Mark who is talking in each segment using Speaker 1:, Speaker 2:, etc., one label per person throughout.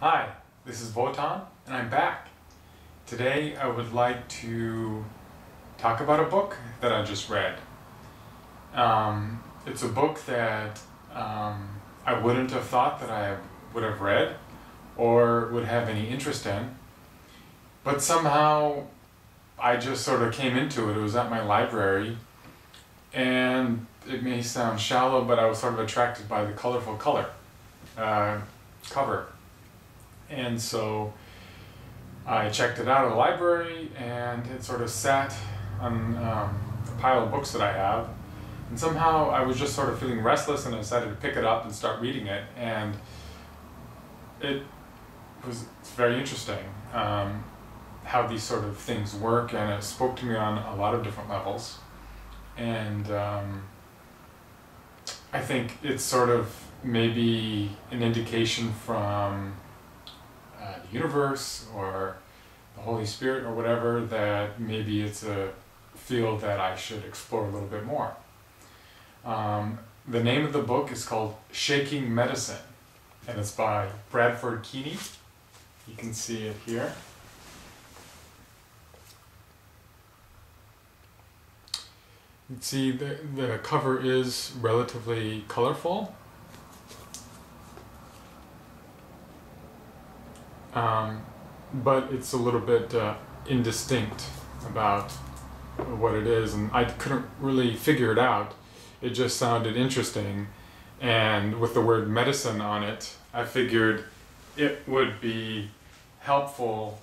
Speaker 1: Hi, this is Votan, and I'm back. Today I would like to talk about a book that I just read. It's a book that I wouldn't have thought that I would have read or would have any interest in, but somehow I just sort of came into it. It was at my library, and it may sound shallow, but I was sort of attracted by the colorful cover. And so I checked it out at the library, and it sort of sat on a pile of books that I have. And somehow I was just sort of feeling restless, and I decided to pick it up and start reading it. And it's very interesting how these sort of things work, and it spoke to me on a lot of different levels. And I think it's sort of maybe an indication from the universe or the Holy Spirit or whatever, that maybe it's a field that I should explore a little bit more. The name of the book is called Shaking Medicine, and it's by Bradford Keeney. You can see it here. You can see the cover is relatively colorful. But it's a little bit indistinct about what it is, and I couldn't really figure it out. It just sounded interesting, and with the word medicine on it, I figured it would be helpful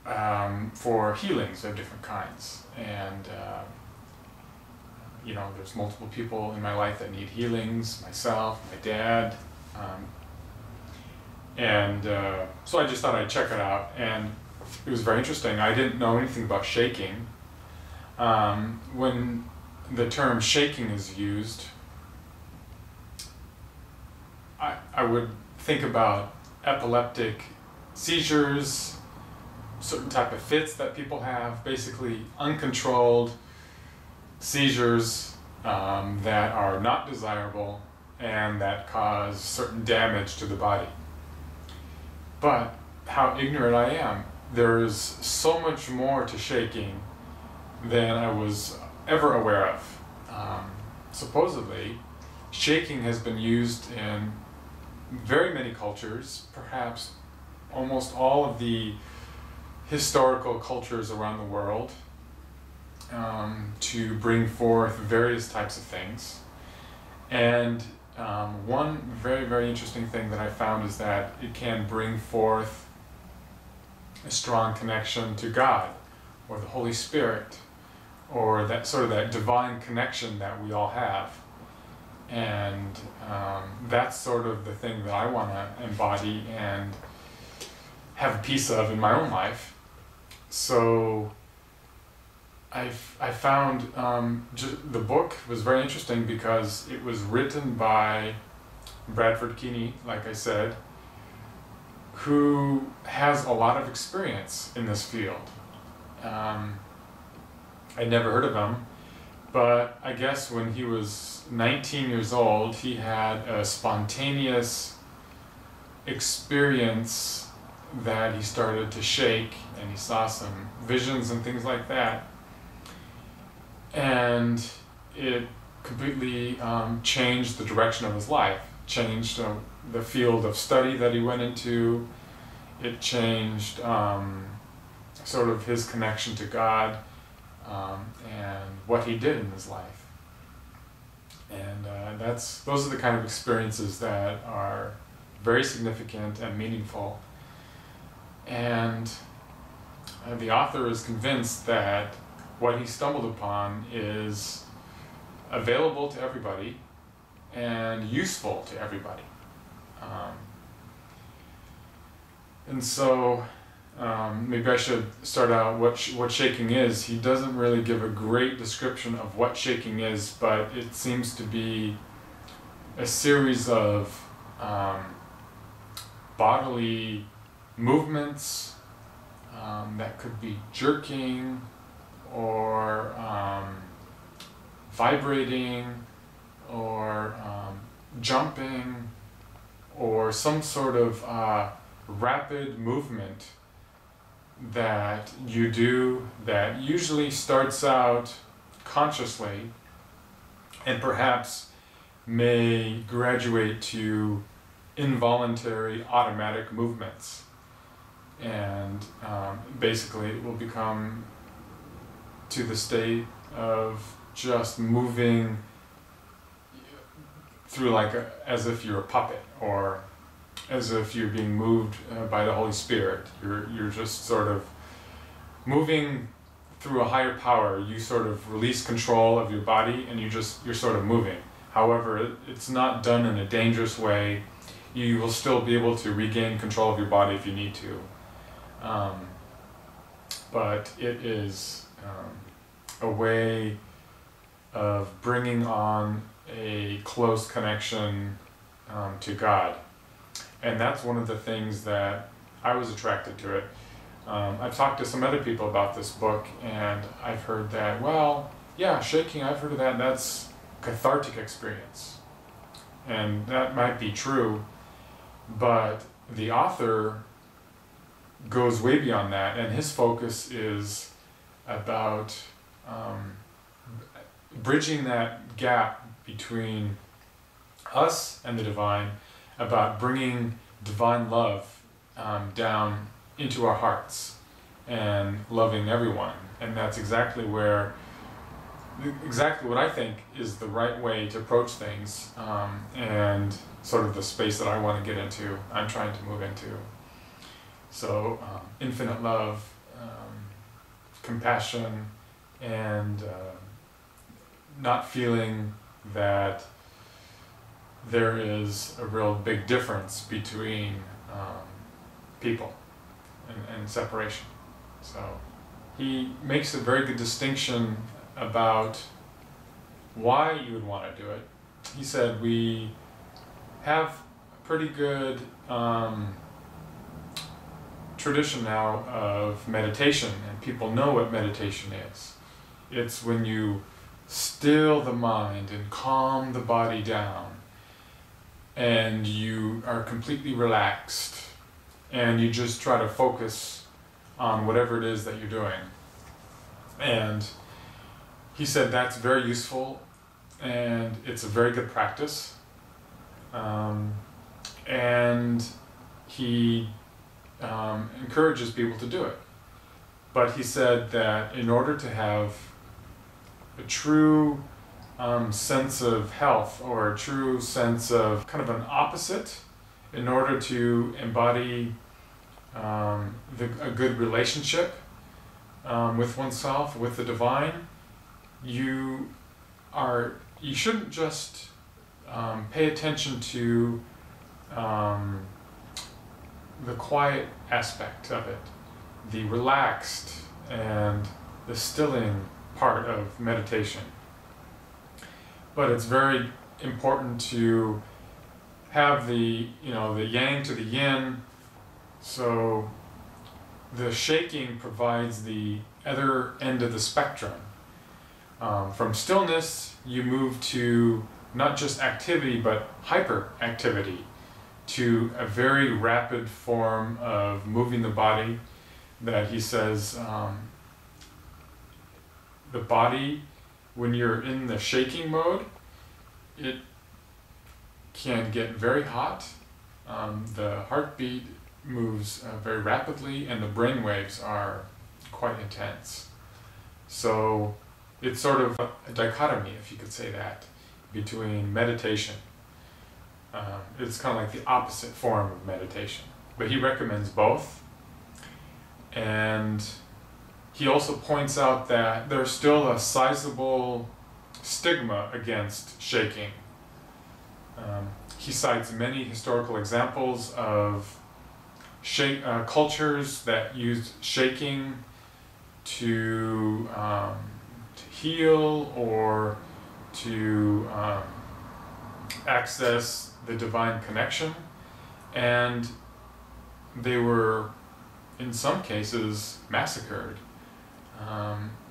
Speaker 1: for healings of different kinds. And there's multiple people in my life that need healings, myself, my dad, so I just thought I'd check it out, and it was very interesting. I didn't know anything about shaking. When the term shaking is used, I would think about epileptic seizures, certain type of fits that people have, basically uncontrolled seizures that are not desirable and that cause certain damage to the body. But how ignorant I am. There is so much more to shaking than I was ever aware of. Supposedly, shaking has been used in very many cultures, perhaps almost all of the historical cultures around the world, to bring forth various types of things. And one very, very interesting thing that I found is that it can bring forth a strong connection to God or the Holy Spirit, or that sort of that divine connection that we all have. And that's sort of the thing that I want to embody and have a piece of in my own life. So I found the book was very interesting because it was written by Bradford Keeney, like I said, who has a lot of experience in this field. I'd never heard of him, but I guess when he was 19 years old, he had a spontaneous experience that he started to shake, and he saw some visions and things like that. And it completely changed the direction of his life, changed the field of study that he went into. It changed sort of his connection to God, and what he did in his life. And those are the kind of experiences that are very significant and meaningful. And the author is convinced that what he stumbled upon is available to everybody and useful to everybody. And so maybe I should start out what shaking is. He doesn't really give a great description of what shaking is, but it seems to be a series of bodily movements that could be jerking, or vibrating, or jumping, or some sort of rapid movement that you do that usually starts out consciously and perhaps may graduate to involuntary automatic movements, and basically it will become to the state of just moving through as if you're a puppet, or as if you're being moved by the Holy Spirit. You're just sort of moving through a higher power. You sort of release control of your body and you're sort of moving. However, it's not done in a dangerous way. You will still be able to regain control of your body if you need to. But it is a way of bringing on a close connection to God. And that's one of the things that I was attracted to it. I've talked to some other people about this book, and I've heard that, well, yeah, shaking, I've heard of that, and that's cathartic experience. And that might be true, but the author goes way beyond that, and his focus is about bridging that gap between us and the divine, about bringing divine love down into our hearts and loving everyone. And that's exactly what I think is the right way to approach things, and sort of the space that I want to get into, I'm trying to move into. So infinite love, compassion, and not feeling that there is a real big difference between people and separation. So he makes a very good distinction about why you would want to do it. He said we have a pretty good tradition now of meditation, and people know what meditation is. It's when you still the mind and calm the body down, and you are completely relaxed, and you just try to focus on whatever it is that you're doing. And he said that's very useful, and it's a very good practice. And he encourages people to do it. But he said that in order to have a true sense of health, or a true sense of kind of an opposite, in order to embody a good relationship with oneself, with the divine, you shouldn't just pay attention to the quiet aspect of it, the relaxed and the stilling part of meditation. But it's very important to have the yang to the yin. So the shaking provides the other end of the spectrum. From stillness, you move to not just activity, but hyperactivity, to a very rapid form of moving the body that he says, the body, when you're in the shaking mode, it can get very hot. The heartbeat moves very rapidly, and the brain waves are quite intense. So it's sort of a dichotomy, if you could say that, between meditation. It's kind of like the opposite form of meditation. But he recommends both. And he also points out that there's still a sizable stigma against shaking. He cites many historical examples of cultures that used shaking to heal or to access the divine connection, and they were, in some cases, massacred.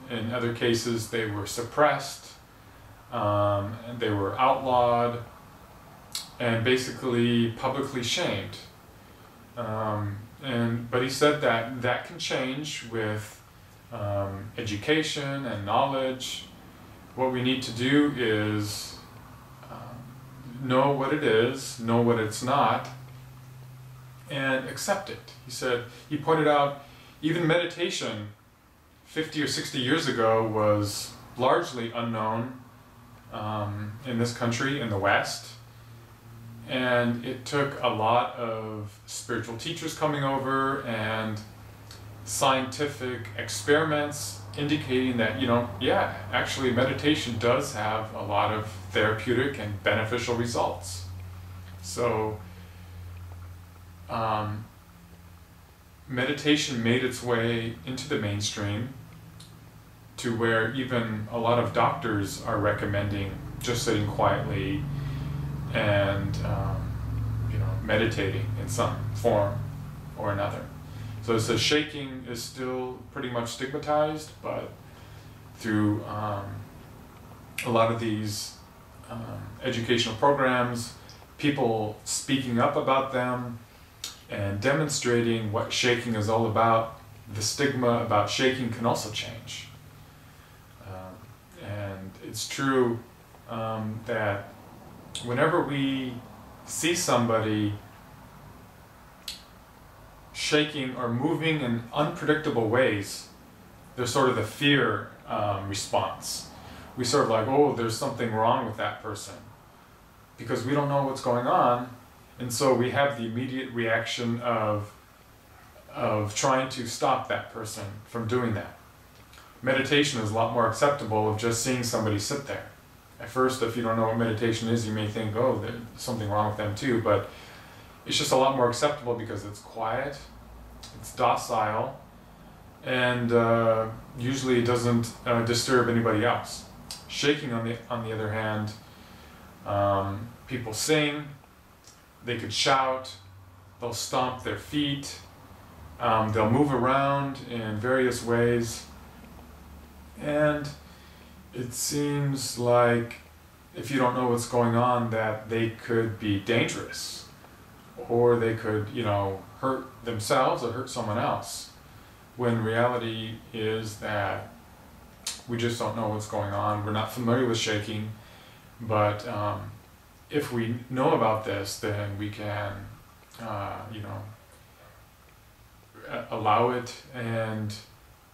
Speaker 1: In other cases, they were suppressed, and they were outlawed, and basically publicly shamed. But he said that that can change with education and knowledge. What we need to do is know what it is, know what it's not, and accept it. He pointed out, even meditation 50 or 60 years ago was largely unknown in this country, in the West. And it took a lot of spiritual teachers coming over and scientific experiments indicating that, yeah, actually meditation does have a lot of therapeutic and beneficial results. So meditation made its way into the mainstream to where even a lot of doctors are recommending just sitting quietly and meditating in some form or another. So shaking is still pretty much stigmatized, but through a lot of these educational programs, people speaking up about them and demonstrating what shaking is all about, the stigma about shaking can also change. And it's true that whenever we see somebody shaking or moving in unpredictable ways, there's sort of the fear response. We sort of like, oh, there's something wrong with that person, because we don't know what's going on, and so we have the immediate reaction of trying to stop that person from doing that. Meditation is a lot more acceptable of just seeing somebody sit there. At first, if you don't know what meditation is, you may think, oh, there's something wrong with them too, but it's just a lot more acceptable because it's quiet, it's docile, and usually it doesn't disturb anybody else. Shaking, on the other hand, people sing, they could shout, they'll stomp their feet, they'll move around in various ways, and it seems like, if you don't know what's going on, that they could be dangerous, or they could, hurt themselves or hurt someone else, when reality is that we just don't know what's going on. We're not familiar with shaking, but if we know about this, then we can, allow it and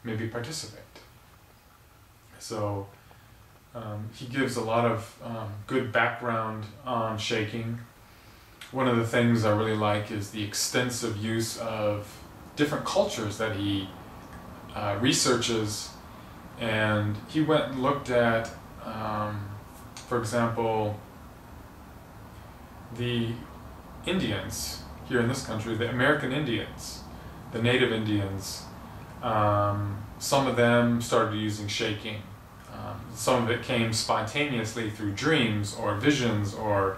Speaker 1: maybe participate. So he gives a lot of good background on shaking. One of the things I really like is the extensive use of different cultures that he researches, and he went and looked at, for example, the Indians here in this country, the American Indians, the native Indians. Some of them started using shaking. Some of it came spontaneously through dreams or visions or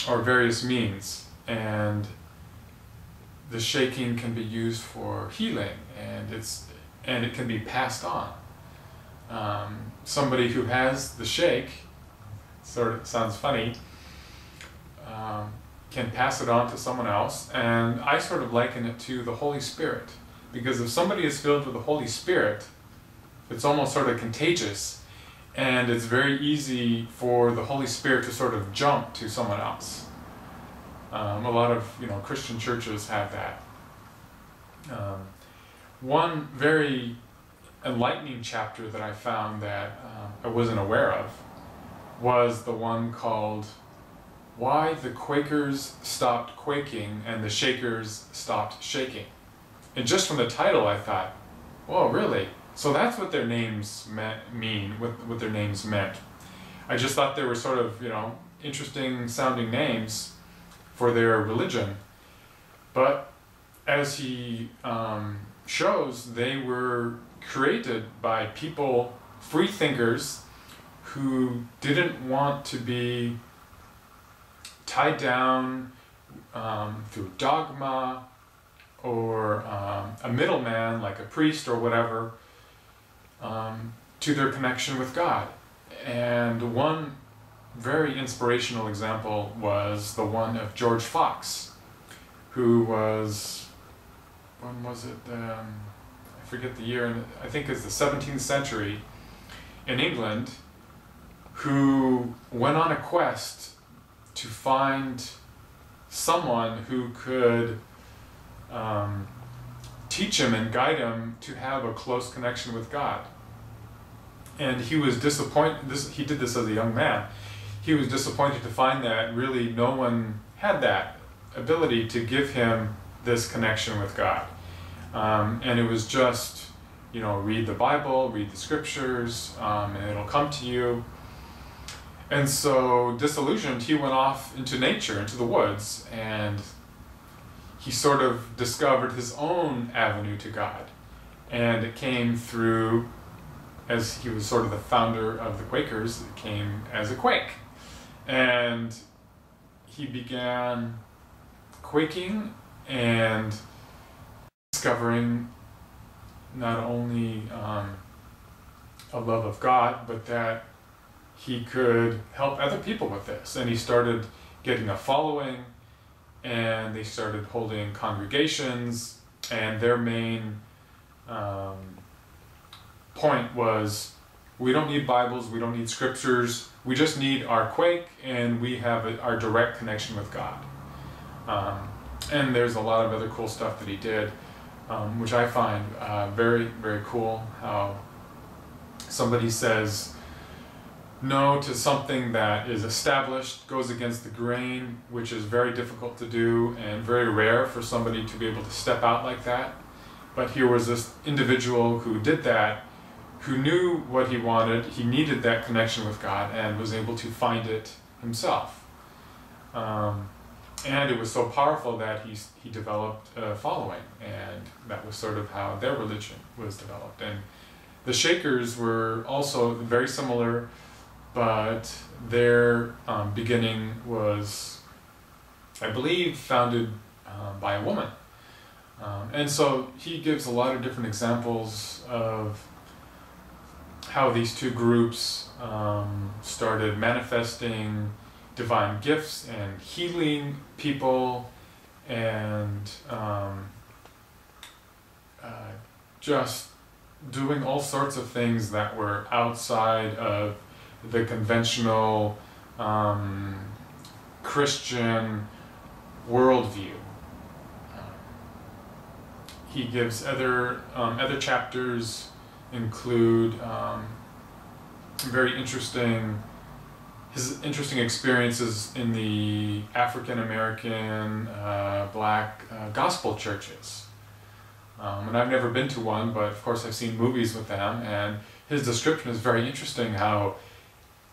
Speaker 1: various means, and the shaking can be used for healing, and it can be passed on. Somebody who has the shake, sort of sounds funny, can pass it on to someone else, and I sort of liken it to the Holy Spirit, because if somebody is filled with the Holy Spirit, it's almost sort of contagious, and it's very easy for the Holy Spirit to sort of jump to someone else. A lot of Christian churches have that. One very enlightening chapter that I found that I wasn't aware of was the one called "Why the Quakers Stopped Quaking and the Shakers Stopped Shaking." And just from the title I thought, whoa, really? So that's what their names what their names meant. I just thought they were sort of, interesting sounding names for their religion. But as he shows, they were created by people, free thinkers, who didn't want to be tied down through dogma or a middleman like a priest or whatever, to their connection with God. And one very inspirational example was the one of George Fox, who was, when was it? I forget the year, and I think it's the 17th century in England, who went on a quest to find someone who could teach him and guide him to have a close connection with God. And he was disappointed, he did this as a young man, he was disappointed to find that really no one had that ability to give him this connection with God. And it was just, you know, read the Bible, read the scriptures, and it'll come to you. And so, disillusioned, he went off into nature, into the woods, and he sort of discovered his own avenue to God. And it came through, as he was sort of the founder of the Quakers, it came as a quake. And he began quaking and discovering not only a love of God, but that he could help other people with this. And he started getting a following, and they started holding congregations, and their main point was, we don't need Bibles, we don't need scriptures, we just need our quake, and we have our direct connection with God. And there's a lot of other cool stuff that he did, which I find very, very cool, how somebody says no to something that is established, goes against the grain, which is very difficult to do and very rare for somebody to be able to step out like that. But here was this individual who did that, who knew what he wanted, he needed that connection with God, and was able to find it himself. And it was so powerful that he developed a following, and that was sort of how their religion was developed. And the Shakers were also very similar, but their beginning was, I believe, founded by a woman. And so he gives a lot of different examples of how these two groups started manifesting divine gifts and healing people, and just doing all sorts of things that were outside of the conventional Christian worldview. He gives other chapters include his interesting experiences in the African American black gospel churches. And I've never been to one, but of course I've seen movies with them, and his description is very interesting, how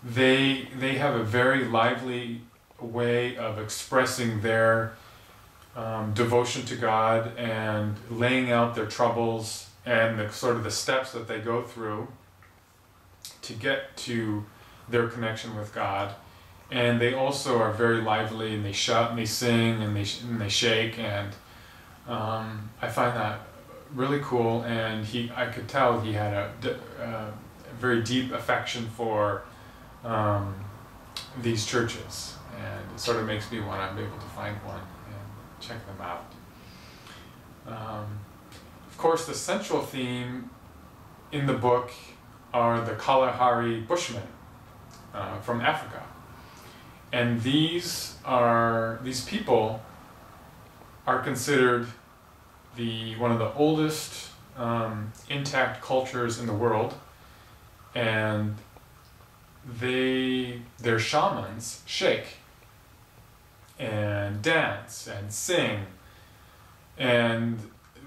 Speaker 1: they have a very lively way of expressing their devotion to God and laying out their troubles and the sort of the steps that they go through to get to their connection with God. And they also are very lively, and they shout and they sing and they shake, and I find that really cool. And I could tell he had a very deep affection for these churches, and it sort of makes me want to be able to find one and check them out. Of course, the central theme in the book are the Kalahari Bushmen from Africa, and these people are considered one of the oldest intact cultures in the world, and their shamans shake and dance and sing, and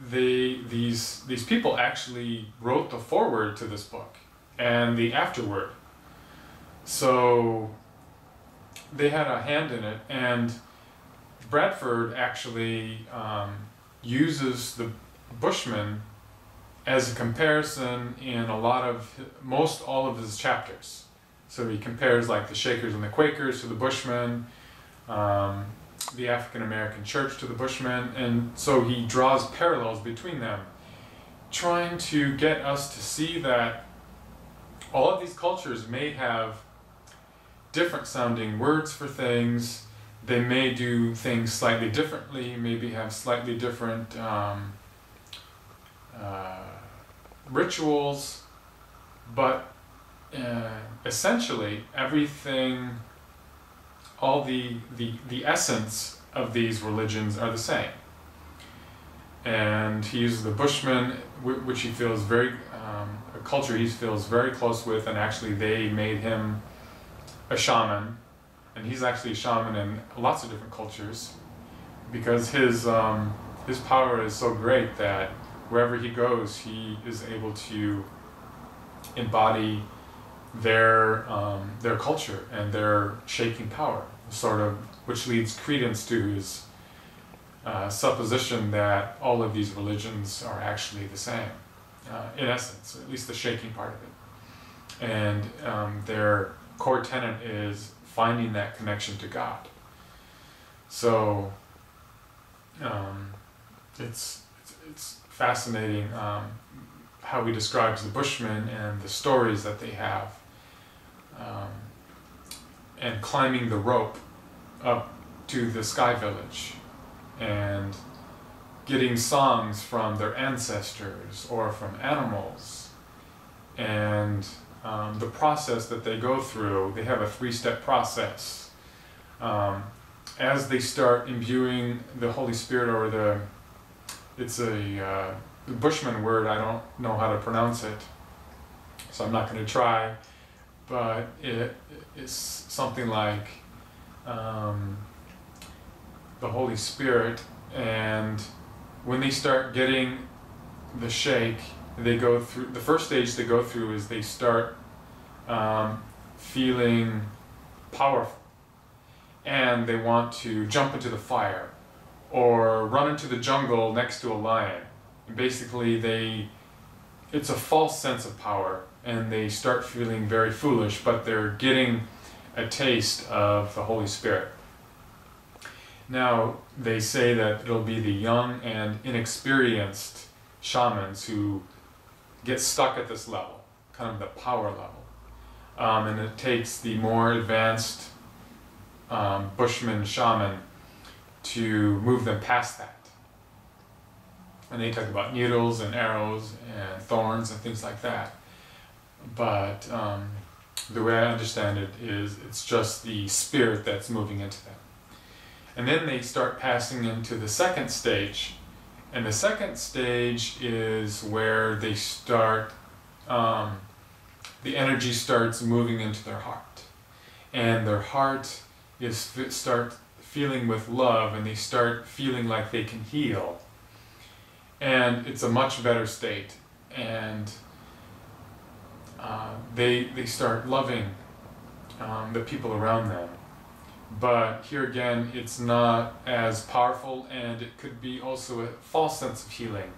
Speaker 1: these people actually wrote the foreword to this book and the afterword. So they had a hand in it, and Bradford actually uses the Bushmen as a comparison in most all of his chapters. So he compares like the Shakers and the Quakers to the Bushmen, the African American church to the Bushmen, and so he draws parallels between them, trying to get us to see that all of these cultures may have different sounding words for things. They may do things slightly differently, maybe have slightly different rituals, but essentially everything, all the essence of these religions are the same. And he uses the Bushmen, which he feels very, a culture he feels very close with, and actually they made him a shaman, and he's actually a shaman in lots of different cultures, because his power is so great that wherever he goes, he is able to embody their culture and their shaking power, sort of, which leads credence to his supposition that all of these religions are actually the same, in essence, at least the shaking part of it. And their core tenet is finding that connection to God. So it's fascinating how he describes the Bushmen and the stories that they have, and climbing the rope up to the sky village and getting songs from their ancestors or from animals, and the process that they go through. They have a 3-step process. As they start imbuing the Holy Spirit, or it's a Bushman word, I don't know how to pronounce it, so I'm not going to try, but it is something like the Holy Spirit. And when they start getting the shake, they go through, the first stage they go through is they start feeling powerful, and they want to jump into the fire or run into the jungle next to a lion. And basically it's a false sense of power, and they start feeling very foolish, but they're getting a taste of the Holy Spirit. Now, they say that it'll be the young and inexperienced shamans who get stuck at this level, kind of the power level. And it takes the more advanced Bushman shaman to move them past that. And they talk about needles and arrows and thorns and things like that. But the way I understand it is it's just the spirit that's moving into them. And then they start passing into the second stage. And the second stage is where they start, the energy starts moving into their heart. And their heart start feeling with love, and they start feeling like they can heal. And it's a much better state. And they start loving the people around them. But here again, it's not as powerful, and it could be also a false sense of healing.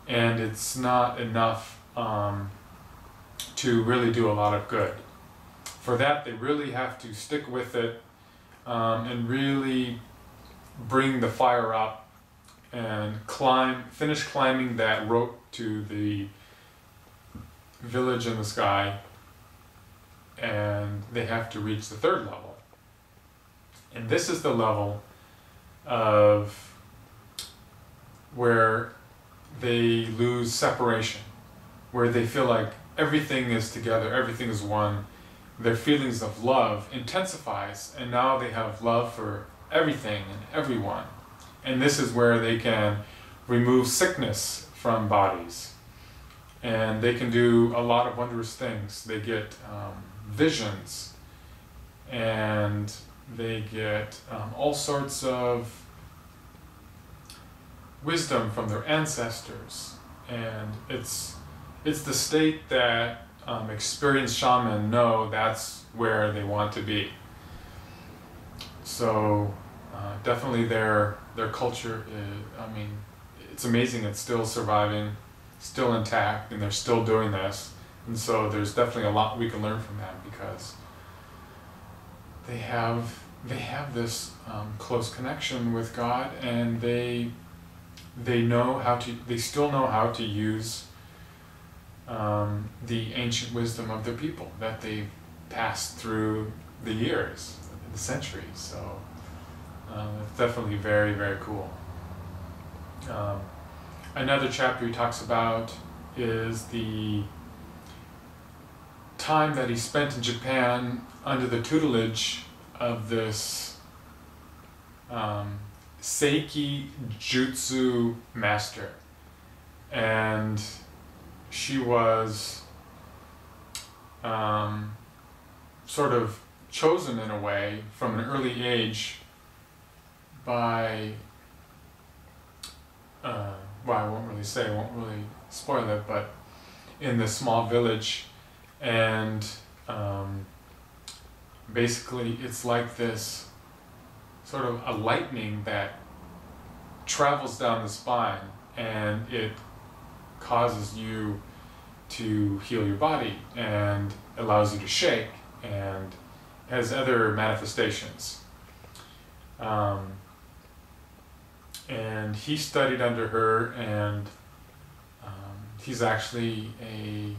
Speaker 1: And it's not enough to really do a lot of good. For that, they really have to stick with it and really bring the fire up and finish climbing that rope to the village in the sky, and they have to reach the third level. And this is the level of where they lose separation, where they feel like everything is together, everything is one. Their feelings of love intensifies, and now they have love for everything and everyone. And this is where they can remove sickness from bodies. And they can do a lot of wondrous things. They get visions, and they get all sorts of wisdom from their ancestors. And it's the state that experienced shaman know that's where they want to be. So definitely their culture is, I mean, it's amazing. It's still surviving, still intact, and they're still doing this. And so there's definitely a lot we can learn from them, because they have this close connection with God, and they still know how to use the ancient wisdom of their people that they passed through the years, the centuries. So it's definitely very, very cool. Another chapter he talks about is the time that he spent in Japan under the tutelage of this Seikijutsu master. And she was sort of chosen in a way from an early age by, well, I won't really say, I won't really spoil it, but in this small village, and basically it's like this sort of a lightning that travels down the spine, and it causes you to heal your body and allows you to shake and has other manifestations. And he studied under her, and he's actually a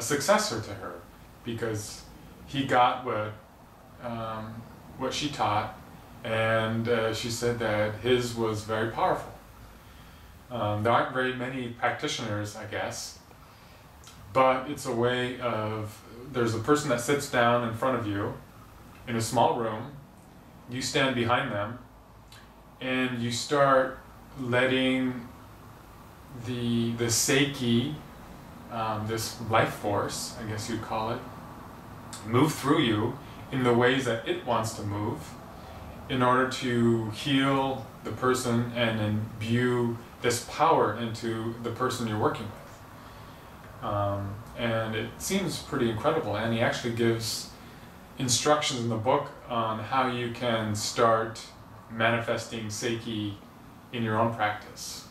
Speaker 1: successor to her, because he got what she taught, and she said that his was very powerful. There aren't very many practitioners, I guess, but it's a way of, there's a person that sits down in front of you in a small room, you stand behind them, and you start letting the Seiki, this life force, I guess you'd call it, move through you in the ways that it wants to move, in order to heal the person and imbue this power into the person you're working with. And it seems pretty incredible, and he actually gives instructions in the book on how you can start manifesting Seiki in your own practice.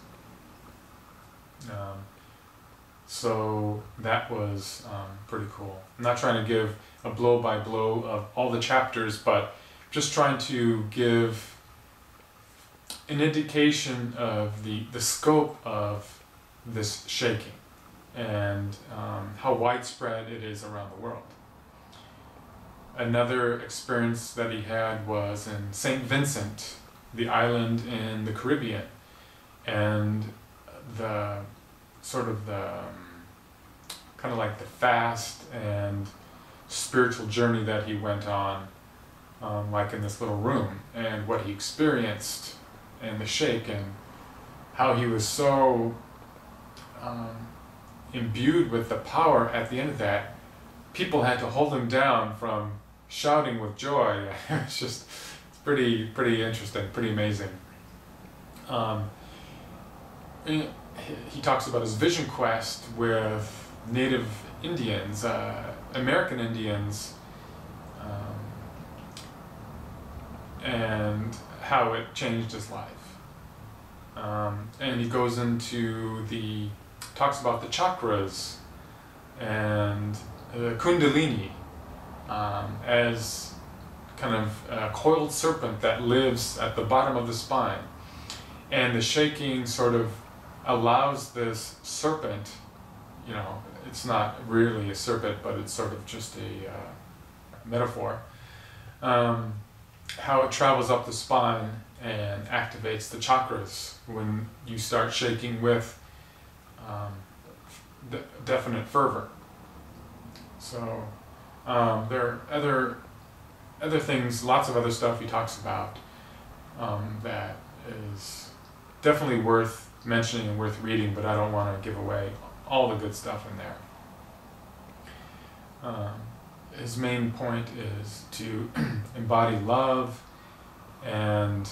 Speaker 1: So that was pretty cool. I'm not trying to give a blow-by-blow of all the chapters, but just trying to give an indication of the scope of this shaking, and how widespread it is around the world. Another experience that he had was in St. Vincent, the island in the Caribbean, and the sort of the kind of like the fast and spiritual journey that he went on, like in this little room, and what he experienced, and the shake, and how he was so imbued with the power at the end of that, people had to hold him down from shouting with joy. It's just, it's pretty interesting, pretty amazing. He talks about his vision quest with Native Indians, American Indians, and how it changed his life. And he goes into talks about the chakras and the kundalini as kind of a coiled serpent that lives at the bottom of the spine. And the shaking sort of allows this serpent, you know, it's not really a serpent, but it's sort of just a metaphor, how it travels up the spine and activates the chakras when you start shaking with definite fervor. So there are other things, lots of other stuff he talks about that is definitely worth mentioning and worth reading, but I don't want to give away all the good stuff in there. His main point is to embody love, and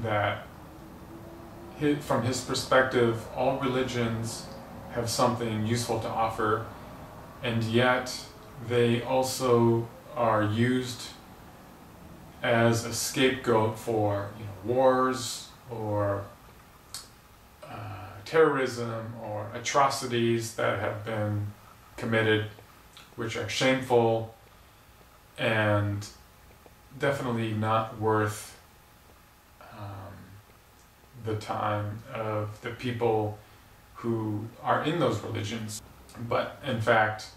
Speaker 1: that from his perspective, all religions have something useful to offer, and yet they also are used as a scapegoat for, you know, wars or terrorism or atrocities that have been committed, which are shameful and definitely not worth the time of the people who are in those religions. But in fact,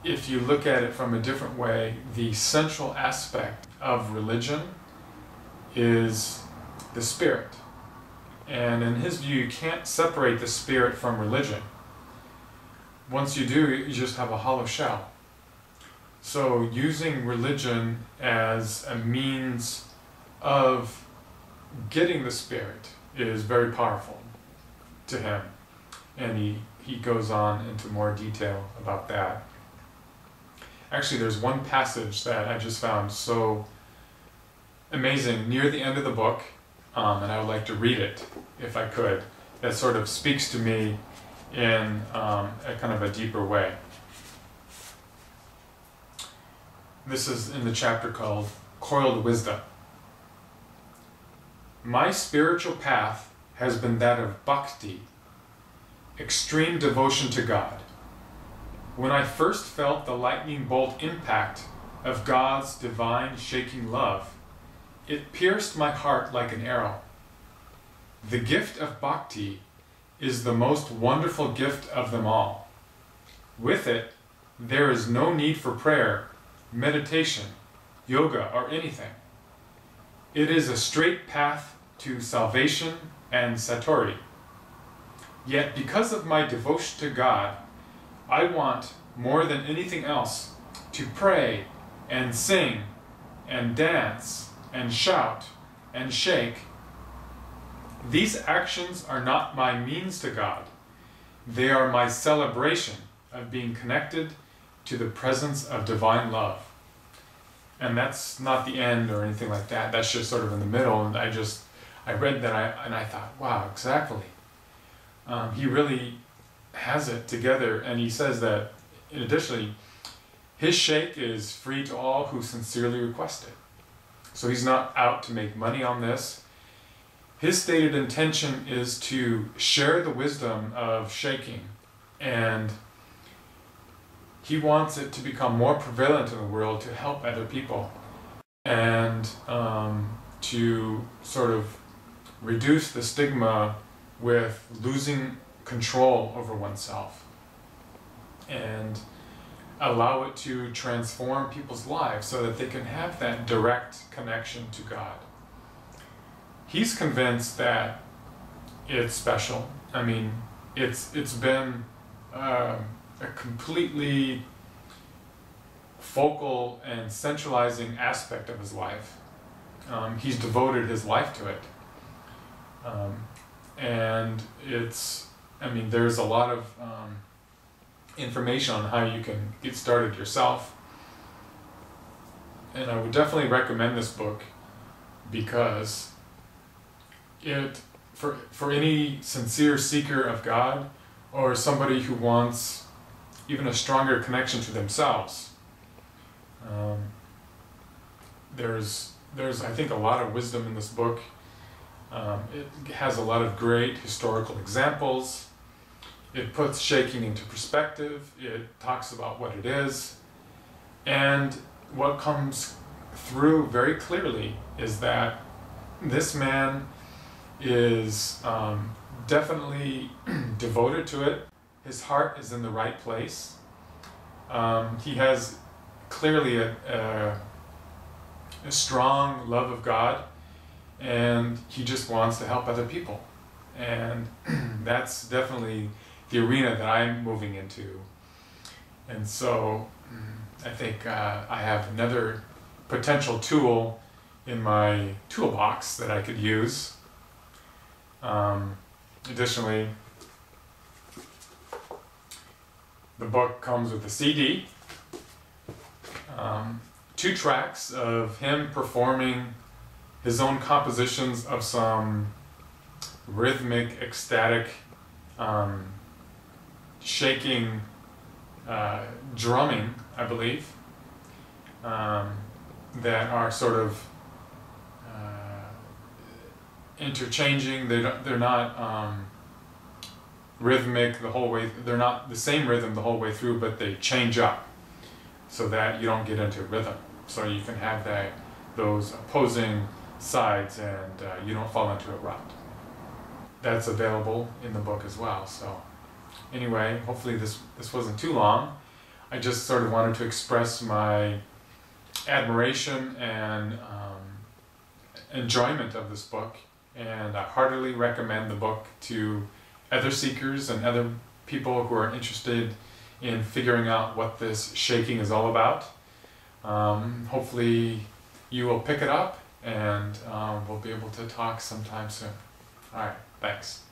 Speaker 1: if you look at it from a different way, the central aspect of religion is the spirit. And in his view, you can't separate the spirit from religion. Once you do, you just have a hollow shell. So using religion as a means of getting the spirit is very powerful to him. And he goes on into more detail about that. Actually, there's one passage that I just found so amazing near the end of the book, and I would like to read it, if I could, that sort of speaks to me in a kind of a deeper way. This is in the chapter called Coiled Wisdom. My spiritual path has been that of bhakti, extreme devotion to God. When I first felt the lightning bolt impact of God's divine shaking love, it pierced my heart like an arrow. The gift of bhakti is the most wonderful gift of them all. With it, there is no need for prayer, meditation, yoga, or anything. It is a straight path to salvation and satori. Yet because of my devotion to God, I want, more than anything else, to pray and sing and dance and shout and shake. These actions are not my means to God. They are my celebration of being connected to the presence of divine love. And that's not the end or anything like that. That's just sort of in the middle. And I read that and I thought, wow, exactly. He really has it together, and he says that, additionally, his shake is free to all who sincerely request it. So he's not out to make money on this. His stated intention is to share the wisdom of shaking, and he wants it to become more prevalent in the world to help other people, and to sort of reduce the stigma with losing control over oneself, and allow it to transform people's lives so that they can have that direct connection to God. He's convinced that it's special. I mean, it's been a completely focal and centralizing aspect of his life. He's devoted his life to it. And there's a lot of information on how you can get started yourself. And I would definitely recommend this book because for any sincere seeker of God, or somebody who wants even a stronger connection to themselves, there's I think a lot of wisdom in this book. It has a lot of great historical examples. It puts shaking into perspective. It talks about what it is. And what comes through very clearly is that this man is definitely devoted to it. His heart is in the right place. He has clearly a strong love of God, and he just wants to help other people. And that's definitely the arena that I'm moving into. And so I think I have another potential tool in my toolbox that I could use. Additionally, the book comes with a CD, 2 tracks of him performing his own compositions of some rhythmic, ecstatic, shaking, drumming, I believe, that are sort of interchanging. They're not rhythmic the whole way. They're not the same rhythm the whole way through, but they change up so that you don't get into rhythm. So you can have those opposing sides, and you don't fall into a rut. That's available in the book as well. So anyway, hopefully this wasn't too long. I just sort of wanted to express my admiration and enjoyment of this book, and I heartily recommend the book to other seekers and other people who are interested in figuring out what this shaking is all about. Hopefully you will pick it up, and we'll be able to talk sometime soon. Alright, thanks.